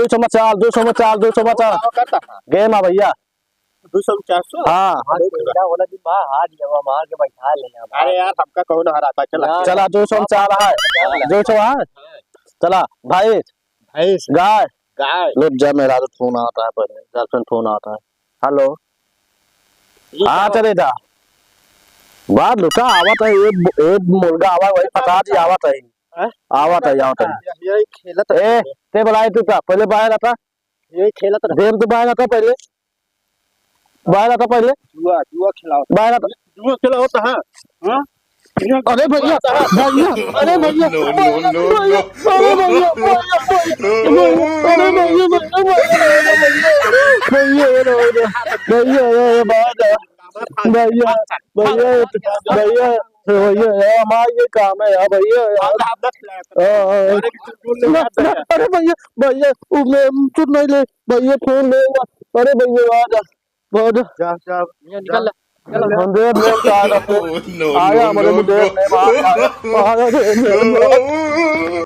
200 में चाल 200 में चाल 200 में चाल गेम है भैया 200 400 हाँ वाला दिन बा हार लिया मार के बैठा ले अरे यार हमका कौन हराता चला चला 200 में चाल है 200 है चला भाई भैंस गाय गाय रुक जा मेरा तो फोन आता है पहले गर्लफ्रेंड फोन आता है हेलो हाँ चले जा बात लुटा आवत है एक मुर्गा आवा वही 50 ही आवत है आवत है ये खेलत ए ते बुलाए तू का पहले बाहर आता ये खेलत देव तो बाहर आता पहले जुआ जुआ खिलाओ बाहर आता जुआ खिलाओ तो हां अरे भैया भैया अरे भैया अरे भैया भैया भैया हमारा ये काम है यार भैया अरे भैया भैया चुप नहीं ले भैया फोन लेगा अरे भैया आ जा जा जा निकल देव ने कहा आया हमारे देव ने